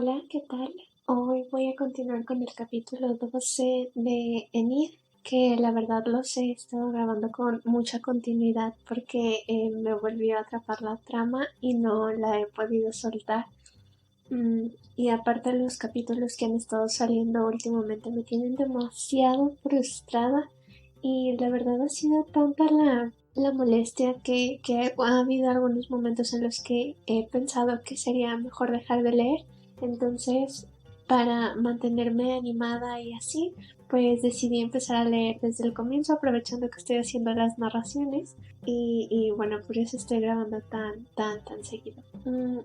Hola, ¿qué tal? Hoy voy a continuar con el capítulo 12 de Enid, que la verdad los he estado grabando con mucha continuidad porque me volvió a atrapar la trama y no la he podido soltar. Y aparte los capítulos que han estado saliendo últimamente me tienen demasiado frustrada y la verdad ha sido tanta la molestia que ha habido algunos momentos en los que he pensado que sería mejor dejar de leer. Entonces, para mantenerme animada y así, pues decidí empezar a leer desde el comienzo, aprovechando que estoy haciendo las narraciones. Y bueno, por eso estoy grabando tan seguido.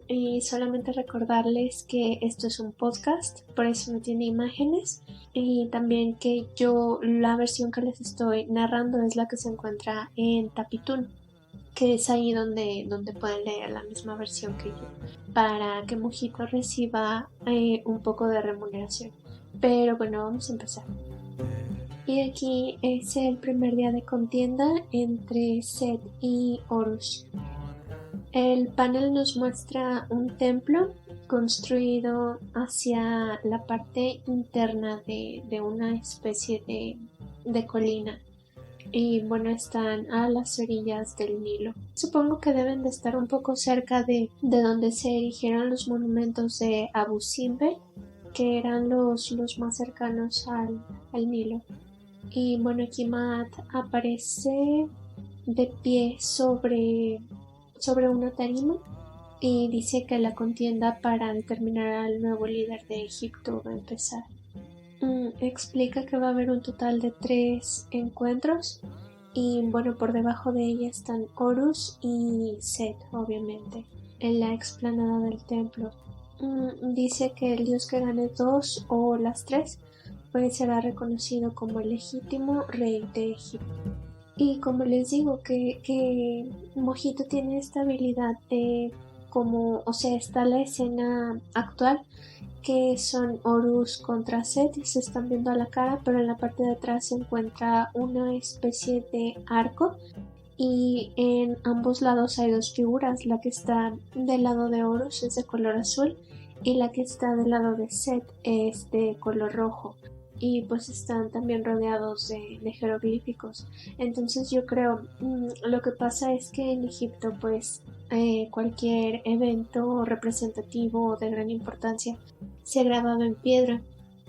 Y solamente recordarles que esto es un podcast, por eso no tiene imágenes. Y también que la versión que les estoy narrando es la que se encuentra en Tapitoon, que es ahí donde pueden leer la misma versión que yo, para que Mojito reciba un poco de remuneración. Pero bueno, vamos a empezar. Y aquí es el primer día de contienda entre Seth y Horus. El panel nos muestra un templo construido hacia la parte interna de una especie de colina. Y bueno, están a las orillas del Nilo. Supongo que deben de estar un poco cerca de donde se erigieron los monumentos de Abu Simbel, que eran los más cercanos al Nilo. Y bueno, aquí Matt aparece de pie sobre una tarima y dice que la contienda para determinar al nuevo líder de Egipto va a empezar. Explica que va a haber un total de 3 encuentros y bueno, por debajo de ella están Horus y Set, obviamente, en la explanada del templo. Dice que el dios que gane 2 o las 3 pues será reconocido como el legítimo rey de Egipto. Y como les digo, que Mojito tiene esta habilidad de o sea, está la escena actual que son Horus contra Set y se están viendo a la cara, pero en la parte de atrás se encuentra una especie de arco y en ambos lados hay dos figuras, la que está del lado de Horus es de color azul y la que está del lado de Set es de color rojo y pues están también rodeados de jeroglíficos. Entonces yo creo, lo que pasa es que en Egipto pues cualquier evento representativo o de gran importancia se grababa en piedra.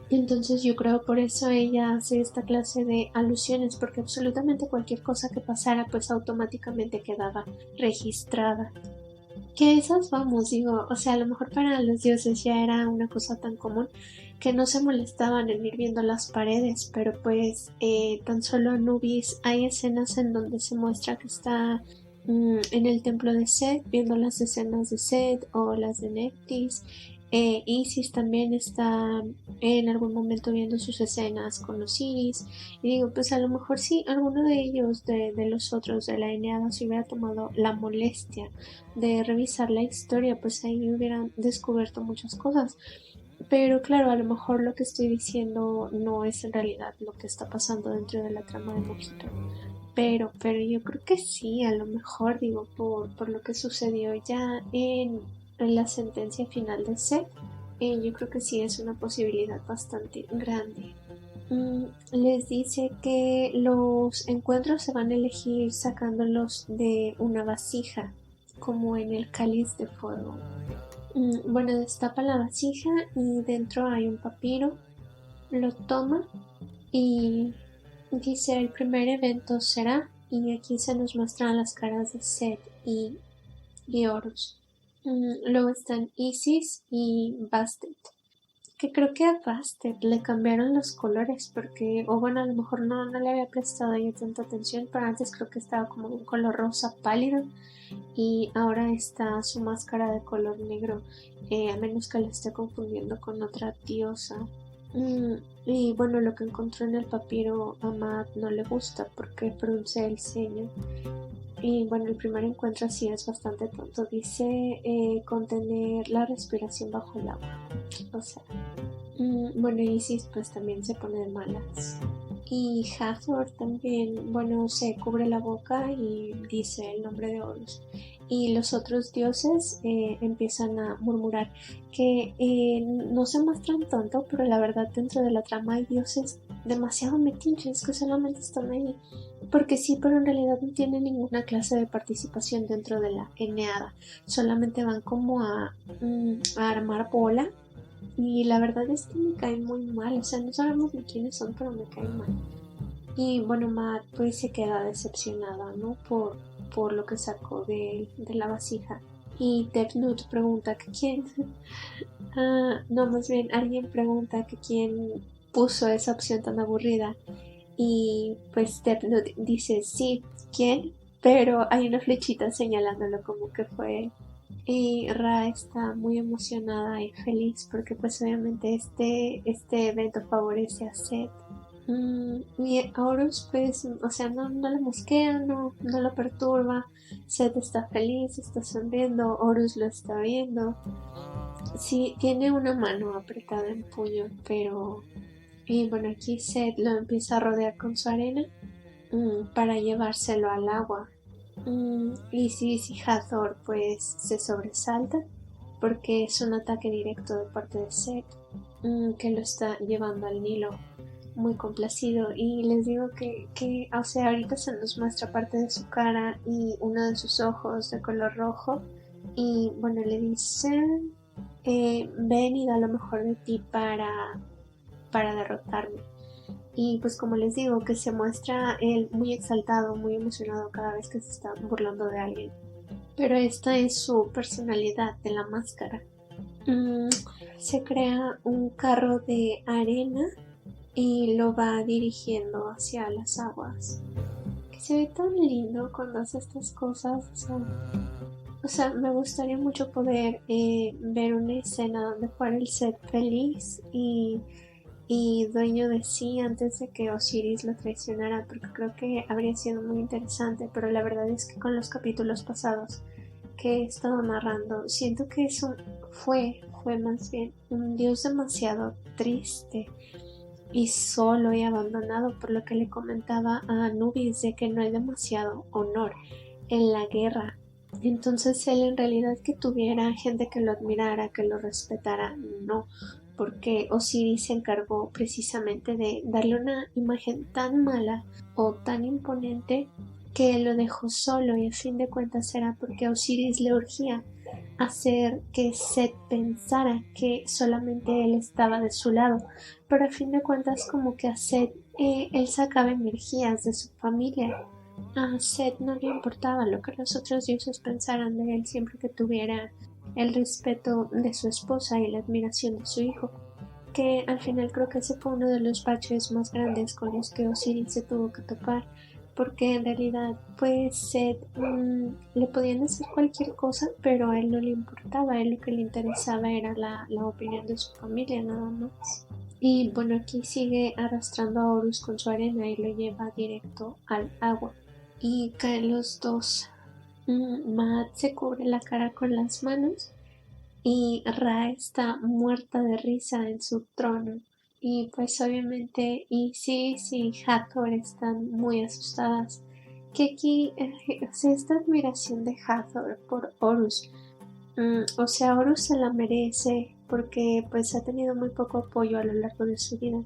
Entonces yo creo por eso ella hace esta clase de alusiones, porque absolutamente cualquier cosa que pasara pues automáticamente quedaba registrada. Que esas vamos, digo, o sea, a lo mejor para los dioses ya era una cosa tan común que no se molestaban en ir viendo las paredes, pero pues tan solo Anubis hay escenas en donde se muestra que está en el templo de Set, viendo las escenas de Set o las de Neptis. Isis también está en algún momento viendo sus escenas con Osiris. Y digo, pues a lo mejor sí, alguno de ellos, de los otros de la Eneada, se hubiera tomado la molestia de revisar la historia, pues ahí hubieran descubierto muchas cosas. Pero claro, a lo mejor lo que estoy diciendo no es en realidad lo que está pasando dentro de la trama de Mojito. Pero yo creo que sí, a lo mejor digo, por lo que sucedió ya en la sentencia final de Seth, yo creo que sí es una posibilidad bastante grande. Les dice que los encuentros se van a elegir sacándolos de una vasija, como en el cáliz de fuego. Bueno, destapa la vasija y dentro hay un papiro, lo toma y dice el primer evento será, y aquí se nos muestran las caras de Seth y Horus. Luego están Isis y Bastet, que creo que a Bastet le cambiaron los colores porque, o bueno, a lo mejor no le había prestado yo tanta atención, pero antes creo que estaba como un color rosa pálido y ahora está su máscara de color negro, a menos que la esté confundiendo con otra diosa. Y bueno, lo que encontró en el papiro a Matt no le gusta porque frunce el ceño. Y bueno, el primer encuentro sí es bastante tonto. Dice contener la respiración bajo el agua. O sea, bueno, Isis pues también se pone de malas. Y Hathor también, bueno, se cubre la boca y dice el nombre de Horus. y los otros dioses empiezan a murmurar que no se muestran tanto, pero la verdad dentro de la trama hay dioses demasiado metiches que solamente están ahí porque sí, pero en realidad no tienen ninguna clase de participación dentro de la Eneada, solamente van como a armar bola y la verdad es que me caen muy mal, o sea, no sabemos ni quiénes son, pero me caen mal. Y bueno, Matt pues se queda decepcionada, ¿no? Por lo que sacó de la vasija. Y Death Note pregunta que quién, no, más bien alguien pregunta que quién puso esa opción tan aburrida. Y pues Death Note dice sí, ¿quién? Pero hay una flechita señalándolo como que fue él. Y Ra está muy emocionada y feliz porque pues obviamente este evento favorece a Seth. Y Horus pues, o sea, no le mosquea, no lo perturba. Seth está feliz, está sonriendo, Horus lo está viendo. Sí, tiene una mano apretada en puño, pero... Y bueno, aquí Seth lo empieza a rodear con su arena para llevárselo al agua. Y si Hathor pues se sobresalta porque es un ataque directo de parte de Seth que lo está llevando al Nilo muy complacido y les digo que o sea ahorita se nos muestra parte de su cara y uno de sus ojos de color rojo y bueno le dice ven y da lo mejor de ti para derrotarme y pues como les digo que se muestra él muy exaltado, muy emocionado cada vez que se está burlando de alguien. Pero esta es su personalidad de la máscara. Mm, Se crea un carro de arena y lo va dirigiendo hacia las aguas. Que se ve tan lindo cuando hace estas cosas. O sea, me gustaría mucho poder ver una escena donde fuera el Set feliz y dueño de sí antes de que Osiris lo traicionara, porque creo que habría sido muy interesante, pero la verdad es que con los capítulos pasados que he estado narrando, siento que fue más bien un dios demasiado triste y solo y abandonado, por lo que le comentaba a Anubis de que no hay demasiado honor en la guerra. Entonces él en realidad que tuviera gente que lo admirara, que lo respetara, no, porque Osiris se encargó precisamente de darle una imagen tan mala o tan imponente que lo dejó solo y a fin de cuentas era porque a Osiris le urgía hacer que Seth pensara que solamente él estaba de su lado, pero a fin de cuentas como que a Seth él sacaba energías de su familia. A Seth no le importaba lo que los otros dioses pensaran de él siempre que tuviera el respeto de su esposa y la admiración de su hijo, que al final creo que ese fue uno de los baches más grandes con los que Osiris se tuvo que topar, porque en realidad pues Seth le podían hacer cualquier cosa, pero a él no le importaba, a él lo que le interesaba era la opinión de su familia nada más. Y bueno, aquí sigue arrastrando a Horus con su arena y lo lleva directo al agua. Y caen los dos. Matt se cubre la cara con las manos y Ra está muerta de risa en su trono. Y pues obviamente Isis y Hathor están muy asustadas. Que aquí, o sea, esta admiración de Hathor por Horus, o sea, Horus se la merece porque pues ha tenido muy poco apoyo a lo largo de su vida.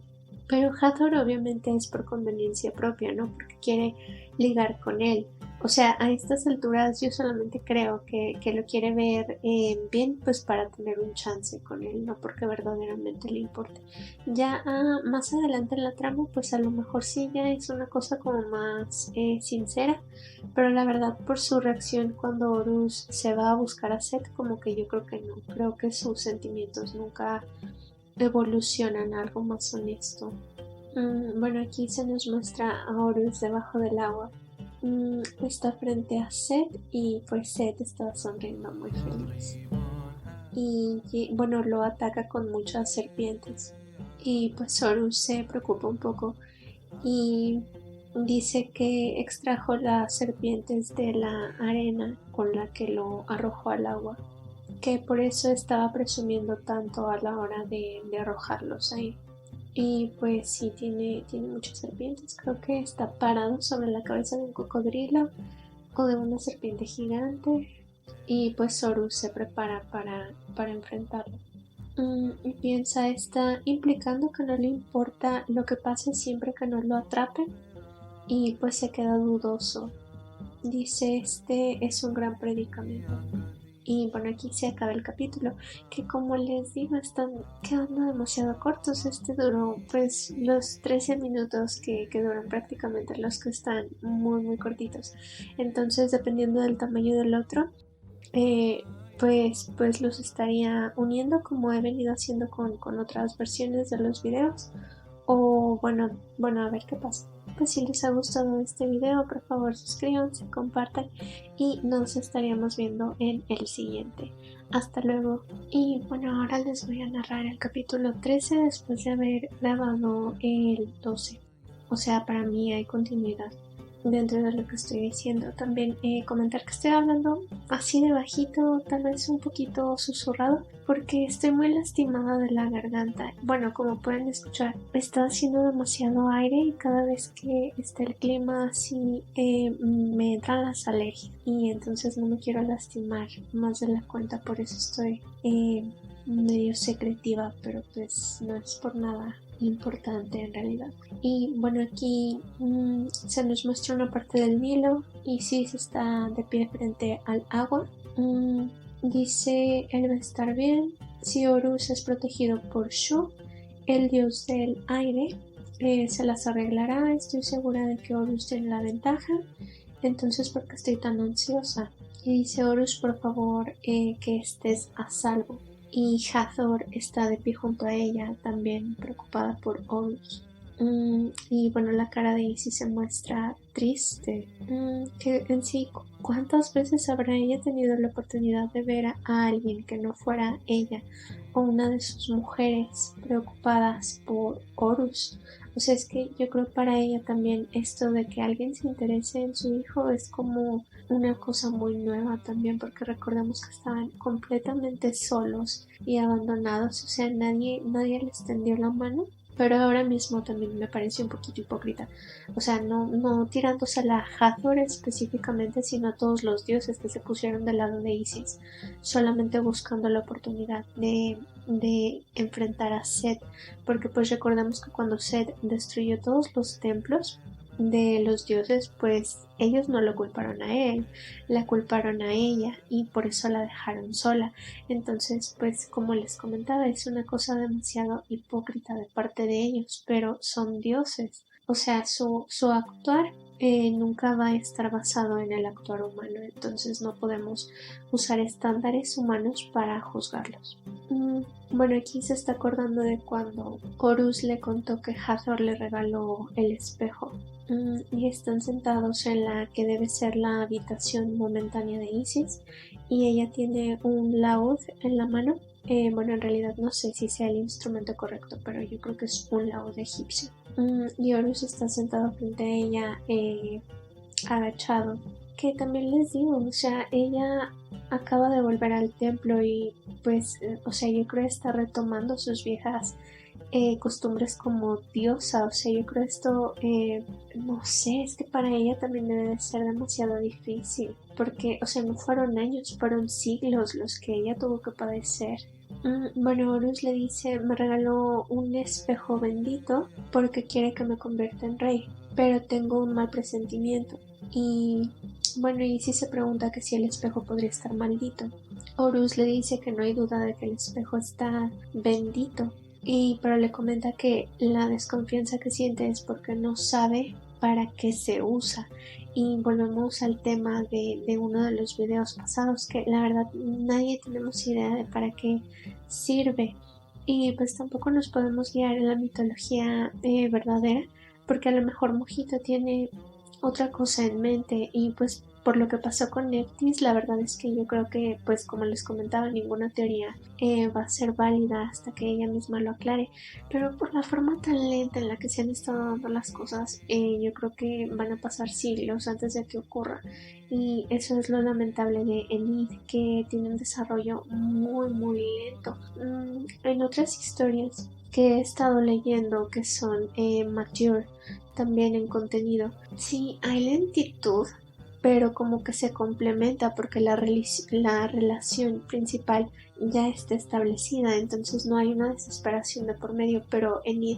Pero Hathor obviamente es por conveniencia propia, ¿no? Porque quiere ligar con él. O sea, a estas alturas yo solamente creo que lo quiere ver bien, pues para tener un chance con él, no porque verdaderamente le importe. Ya más adelante en la trama, pues a lo mejor sí ya es una cosa como más sincera, pero la verdad por su reacción cuando Horus se va a buscar a Seth, como que yo creo que no, creo que sus sentimientos nunca evolucionan a algo más honesto. Bueno, aquí se nos muestra a Horus debajo del agua. Está frente a Seth y pues Seth está sonriendo muy feliz. Y bueno, lo ataca con muchas serpientes. Y pues Horus se preocupa un poco y dice que extrajo las serpientes de la arena con la que lo arrojó al agua, que por eso estaba presumiendo tanto a la hora de arrojarlos ahí. Y pues sí, tiene muchas serpientes. Creo que está parado sobre la cabeza de un cocodrilo o de una serpiente gigante. y pues Horus se prepara para enfrentarlo. Y piensa, está implicando que no le importa lo que pase siempre que no lo atrapen, y pues se queda dudoso. Dice, este es un gran predicamento. Y bueno, aquí se acaba el capítulo, que como les digo, están quedando demasiado cortos. Este duró pues los 13 minutos que duran prácticamente, los que están muy muy cortitos. Entonces, dependiendo del tamaño del otro, eh, pues los estaría uniendo como he venido haciendo con otras versiones de los videos. O bueno, a ver qué pasa. Pues si les ha gustado este video, por favor suscríbanse, compartan y nos estaríamos viendo en el siguiente. Hasta luego. Y bueno, ahora les voy a narrar el capítulo 13 después de haber grabado el 12. O sea, para mí hay continuidad dentro de lo que estoy diciendo. También comentar que estoy hablando así de bajito, tal vez un poquito susurrado, porque estoy muy lastimada de la garganta. Bueno, como pueden escuchar, está haciendo demasiado aire y cada vez que está el clima así me entran las alergias y entonces no me quiero lastimar más de la cuenta, por eso estoy medio secretiva, pero pues no es por nada importante en realidad. Y bueno, aquí se nos muestra una parte del Nilo. Isis está de pie frente al agua. Dice, él va a estar bien si Horus es protegido por Shu, el dios del aire. Se las arreglará, estoy segura de que Horus tiene la ventaja. Entonces, ¿por qué estoy tan ansiosa? Y dice, Horus, por favor, que estés a salvo. Y Hathor está de pie junto a ella, también preocupada por Horus. Y bueno, la cara de Isis se muestra triste. Que en sí, ¿cuántas veces habrá ella tenido la oportunidad de ver a alguien que no fuera ella o una de sus mujeres preocupadas por Horus? O sea, es que yo creo para ella también esto de que alguien se interese en su hijo es como una cosa muy nueva también, porque recordemos que estaban completamente solos y abandonados, o sea, nadie les tendió la mano. Pero ahora mismo también me parece un poquito hipócrita. O sea, no tirándose a la Hathor específicamente, sino a todos los dioses que se pusieron del lado de Isis, solamente buscando la oportunidad de enfrentar a Set, porque pues recordemos que cuando Set destruyó todos los templos de los dioses, pues ellos no lo culparon a él, la culparon a ella y por eso la dejaron sola. Entonces, pues como les comentaba, es una cosa demasiado hipócrita de parte de ellos, pero son dioses. O sea, su actuar nunca va a estar basado en el actuar humano, entonces no podemos usar estándares humanos para juzgarlos. Bueno, aquí se está acordando de cuando Horus le contó que Hathor le regaló el espejo. Y están sentados en la que debe ser la habitación momentánea de Isis y ella tiene un laúd en la mano. Bueno, en realidad no sé si sea el instrumento correcto, pero yo creo que es un laúd egipcio. Y Horus está sentado frente a ella, agachado. Que también les digo, o sea, ella acaba de volver al templo y pues, o sea, yo creo que está retomando sus viejas costumbres como diosa. O sea, yo creo esto, no sé, es que para ella también debe de ser demasiado difícil, porque, o sea, no fueron años, fueron siglos los que ella tuvo que padecer. Bueno, Horus le dice, me regaló un espejo bendito porque quiere que me convierta en rey, pero tengo un mal presentimiento. Y bueno, Isis se pregunta que si el espejo podría estar maldito. Horus le dice que no hay duda de que el espejo está bendito, pero le comenta que la desconfianza que siente es porque no sabe para qué se usa. Y volvemos al tema de uno de los videos pasados, que la verdad nadie tenemos idea de para qué sirve. Y pues tampoco nos podemos guiar en la mitología verdadera, porque a lo mejor Mojito tiene otra cosa en mente y pues por lo que pasó con Neftis, la verdad es que yo creo que, pues como les comentaba, ninguna teoría va a ser válida hasta que ella misma lo aclare. Pero por la forma tan lenta en la que se han estado dando las cosas, yo creo que van a pasar siglos antes de que ocurra. Y eso es lo lamentable de Enid, que tiene un desarrollo muy, muy lento. En otras historias que he estado leyendo que son mature también en contenido, sí hay lentitud, pero como que se complementa porque la relación principal ya está establecida, entonces no hay una desesperación de por medio, pero Enid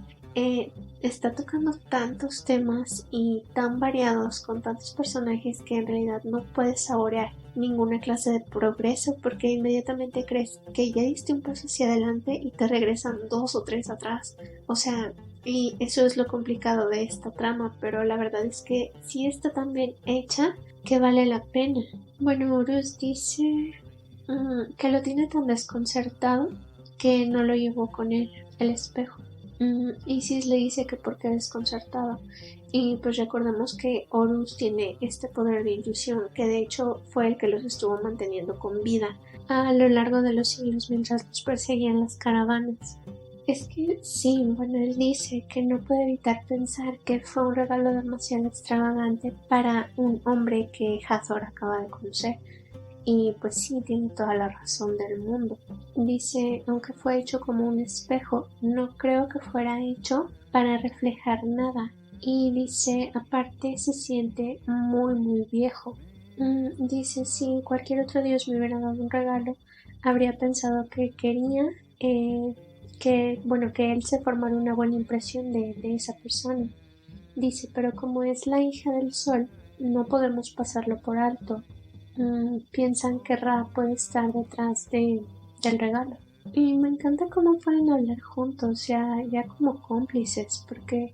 está tocando tantos temas y tan variados con tantos personajes que en realidad no puedes saborear ninguna clase de progreso porque inmediatamente crees que ya diste un paso hacia adelante y te regresan dos o tres atrás. O sea, y eso es lo complicado de esta trama, pero la verdad es que sí está tan bien hecha que vale la pena. Bueno, Horus dice que lo tiene tan desconcertado que no lo llevó con él, el espejo. Isis le dice que porque desconcertado. Y pues recordemos que Horus tiene este poder de intuición, que de hecho fue el que los estuvo manteniendo con vida a lo largo de los siglos mientras los perseguían las caravanas. Es que sí, bueno, él dice que no puede evitar pensar que fue un regalo demasiado extravagante para un hombre que Hathor acaba de conocer. Y pues sí, tiene toda la razón del mundo. Dice, aunque fue hecho como un espejo, no creo que fuera hecho para reflejar nada. Y dice, aparte se siente muy muy viejo. Dice, si cualquier otro dios me hubiera dado un regalo, habría pensado que quería que él se formara una buena impresión de esa persona. Dice, pero como es la hija del sol, no podemos pasarlo por alto. Piensan que Ra puede estar detrás del regalo. Y me encanta cómo pueden hablar juntos, ya como cómplices, porque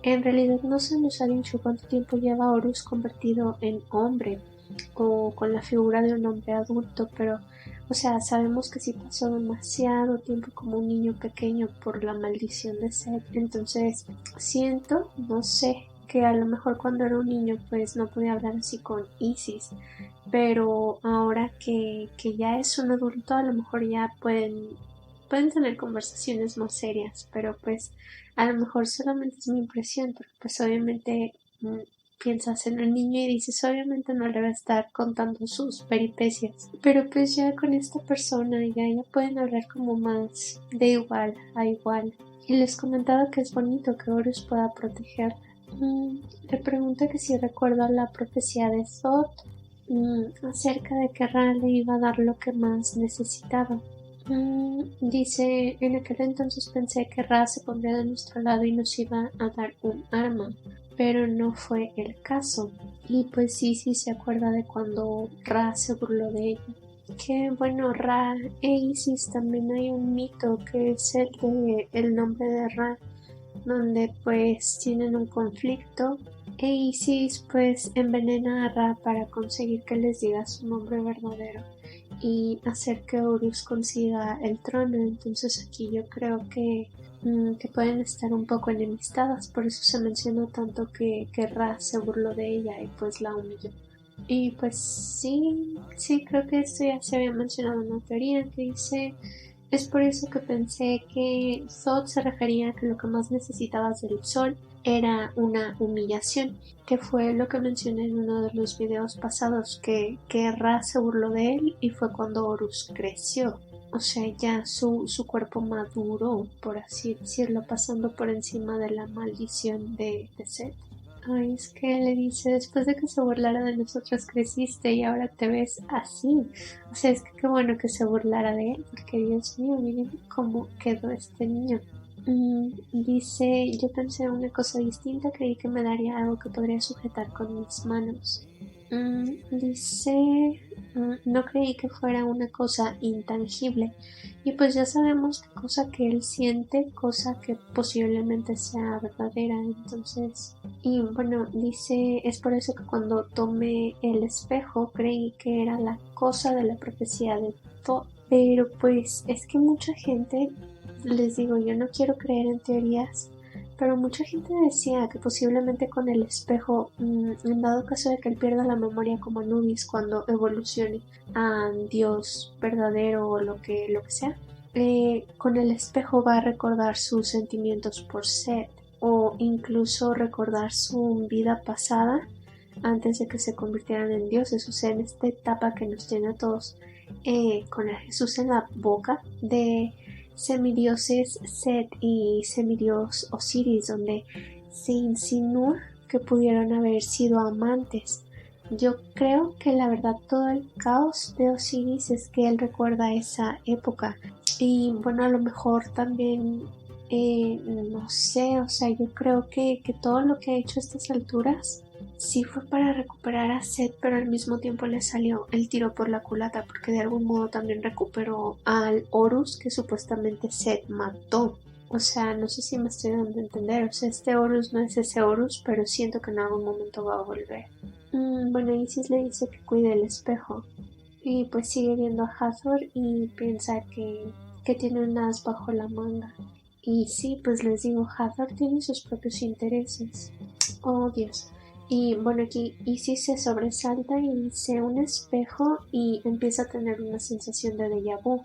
en realidad no se nos ha dicho cuánto tiempo lleva Horus convertido en hombre o con la figura de un hombre adulto, pero, o sea, sabemos que sí pasó demasiado tiempo como un niño pequeño por la maldición de Set, entonces siento, no sé, que a lo mejor cuando era un niño pues no podía hablar así con Isis, pero ahora que ya es un adulto a lo mejor ya pueden tener conversaciones más serias, pero pues a lo mejor solamente es mi impresión, porque pues obviamente piensas en un niño y dices obviamente no le va a estar contando sus peripecias, pero pues ya con esta persona ya pueden hablar como más de igual a igual. Y les comentaba que es bonito que Horus pueda protegerla. Le pregunta que si recuerda la profecía de Thoth acerca de que Ra le iba a dar lo que más necesitaba. Dice, en aquel entonces pensé que Ra se pondría de nuestro lado y nos iba a dar un arma, pero no fue el caso. Y pues sí se acuerda de cuando Ra se burló de ella. Que bueno, Ra e Isis también hay un mito que es el de el nombre de Ra, donde pues tienen un conflicto e Isis pues envenena a Ra para conseguir que les diga su nombre verdadero y hacer que Horus consiga el trono. Entonces aquí yo creo que pueden estar un poco enemistadas, por eso se menciona tanto que Ra se burló de ella y pues la humilló. Y pues sí, creo que esto ya se había mencionado en una teoría que dice, es por eso que pensé que Thoth se refería a que lo que más necesitabas del sol era una humillación, que fue lo que mencioné en uno de los videos pasados, que Ra se burló de él y fue cuando Horus creció. O sea, ya su cuerpo maduró, por así decirlo, pasando por encima de la maldición de Set. Ay, es que le dice, después de que se burlara de nosotros creciste y ahora te ves así. O sea, es que qué bueno que se burlara de él, porque Dios mío, miren cómo quedó este niño. Dice, yo pensé una cosa distinta, creí que me daría algo que podría sujetar con mis manos. Dice, no creí que fuera una cosa intangible. Y pues ya sabemos qué cosa que él siente, cosa que posiblemente sea verdadera. Entonces, y bueno, dice, es por eso que cuando tomé el espejo creí que era la cosa de la profecía de Thoth. Pero pues es que mucha gente, les digo, yo no quiero creer en teorías, pero mucha gente decía que posiblemente con el espejo, en dado caso de que él pierda la memoria como Anubis cuando evolucione a Dios verdadero o lo que sea, con el espejo va a recordar sus sentimientos por Set o incluso recordar su vida pasada antes de que se convirtieran en dioses, o sea, en esta etapa que nos tiene a todos con el Jesús en la boca de semidioses Set y semidios Osiris, donde se insinúa que pudieron haber sido amantes, yo creo que la verdad todo el caos de Osiris es que él recuerda esa época. Y bueno, a lo mejor también, no sé, o sea, yo creo que todo lo que ha hecho a estas alturas sí fue para recuperar a Seth, pero al mismo tiempo le salió el tiro por la culata, porque de algún modo también recuperó al Horus que supuestamente Seth mató. O sea, no sé si me estoy dando a entender. O sea, este Horus no es ese Horus, pero siento que en algún momento va a volver. Bueno, Isis le dice que cuide el espejo. Y pues sigue viendo a Hathor y piensa que tiene un as bajo la manga. Y sí, pues les digo, Hathor tiene sus propios intereses. Oh, Dios. Y bueno, aquí Isis se sobresalta y dice un espejo y empieza a tener una sensación de déjà vu.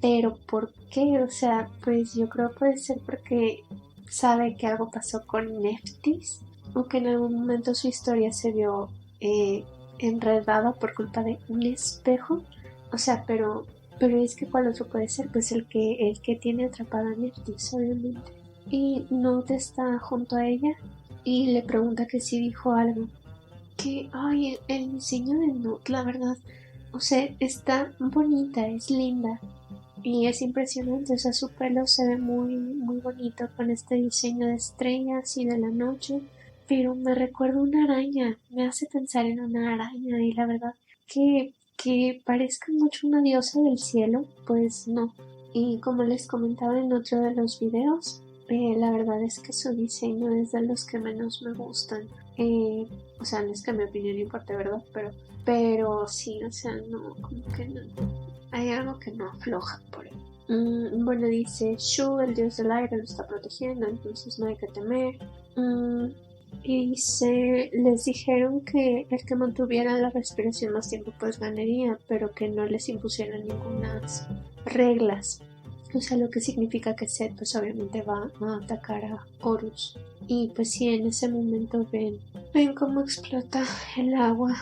Pero ¿por qué? O sea, pues yo creo que puede ser porque sabe que algo pasó con Neftis o que en algún momento su historia se vio eh, enredada por culpa de un espejo. O sea, pero es que ¿cuál otro puede ser? Pues el que tiene atrapada a Neftis, obviamente. Y Nut está junto a ella y le pregunta que si dijo algo. Que, ay, el diseño de Nut, la verdad, o sea, está bonita, es linda, y es impresionante, o sea, su pelo se ve muy, muy bonito con este diseño de estrellas y de la noche, pero me recuerda una araña, me hace pensar en una araña y la verdad que parezca mucho una diosa del cielo, pues no. Y como les comentaba en otro de los videos, la verdad es que su diseño es de los que menos me gustan. Eh, o sea, no es que mi opinión importe, ¿verdad? Pero sí, o sea, no, como que no. Hay algo que no afloja por él. Bueno, dice Shu, el dios del aire, lo está protegiendo, entonces no hay que temer. Y dice, les dijeron que el que mantuviera la respiración más tiempo pues ganaría, pero que no les impusieran ninguna reglas. O sea, lo que significa que Seth pues obviamente va a atacar a Horus. Y pues sí, en ese momento ven cómo explota el agua.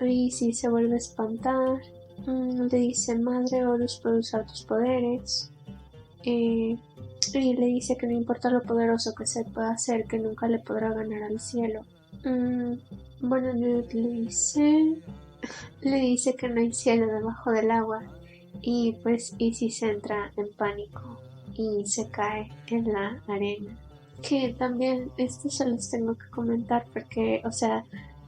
Y sí se vuelve a espantar. Le dice, madre, Horus puede usar tus poderes. Eh, y le dice que no importa lo poderoso que Seth pueda hacer, que nunca le podrá ganar al cielo. Mm, bueno, Newt le dice que no hay cielo debajo del agua. Y pues Isis entra en pánico y se cae en la arena. Que también esto se los tengo que comentar porque, o sea,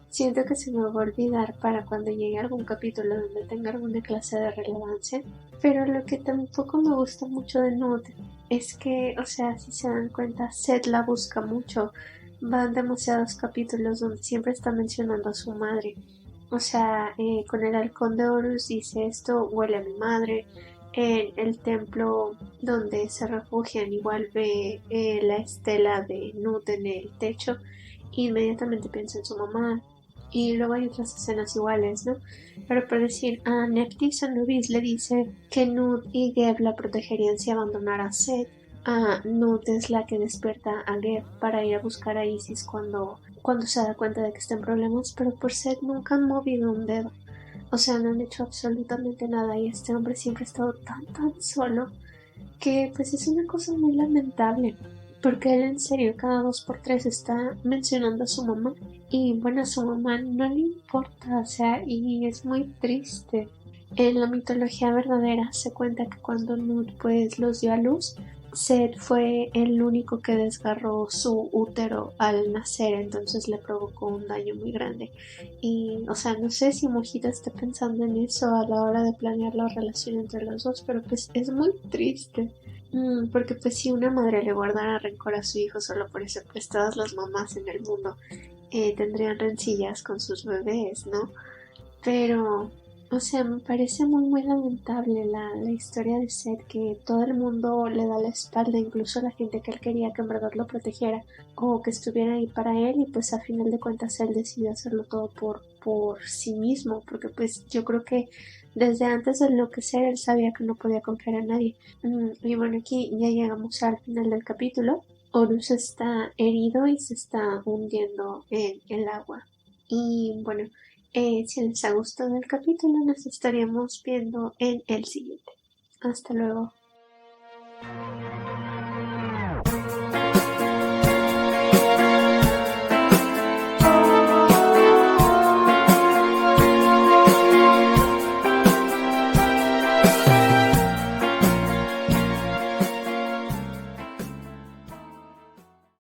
siento que se me va a olvidar para cuando llegue algún capítulo donde tenga alguna clase de relevancia. Pero lo que tampoco me gusta mucho de Nut es que, o sea, si se dan cuenta, Seth la busca mucho. Van demasiados capítulos donde siempre está mencionando a su madre. O sea, con el halcón de Horus dice esto huele a mi madre. En el templo donde se refugian igual ve la estela de Nut en el techo. Inmediatamente piensa en su mamá. Y luego hay otras escenas iguales, ¿no? Pero por decir, a Nephthys Anubis le dice que Nut y Geb la protegerían si abandonara a Seth. A Nut es la que despierta a Geb para ir a buscar a Isis cuando se da cuenta de que está en problemas, pero por Seth nunca han movido un dedo. O sea, no han hecho absolutamente nada y este hombre siempre ha estado tan solo que pues es una cosa muy lamentable. Porque él en serio cada 2 por 3 está mencionando a su mamá. Y bueno, a su mamá no le importa, o sea, y es muy triste. En la mitología verdadera se cuenta que cuando Nut pues los dio a luz, Seth fue el único que desgarró su útero al nacer, entonces le provocó un daño muy grande. Y, o sea, no sé si Mojito esté pensando en eso a la hora de planear la relación entre los dos, pero pues es muy triste. Porque pues si una madre le guardara rencor a su hijo solo por eso, pues todas las mamás en el mundo tendrían rencillas con sus bebés, ¿no? Pero, o sea, me parece muy, muy lamentable la historia de Seth, que todo el mundo le da la espalda, incluso la gente que él quería que en verdad lo protegiera o que estuviera ahí para él, y pues a final de cuentas él decidió hacerlo todo por sí mismo, porque pues yo creo que desde antes de enloquecer él sabía que no podía confiar en nadie. Y bueno, aquí ya llegamos al final del capítulo. Horus está herido y se está hundiendo en el agua. Y bueno, si les ha gustado el capítulo, nos estaríamos viendo en el siguiente. Hasta luego.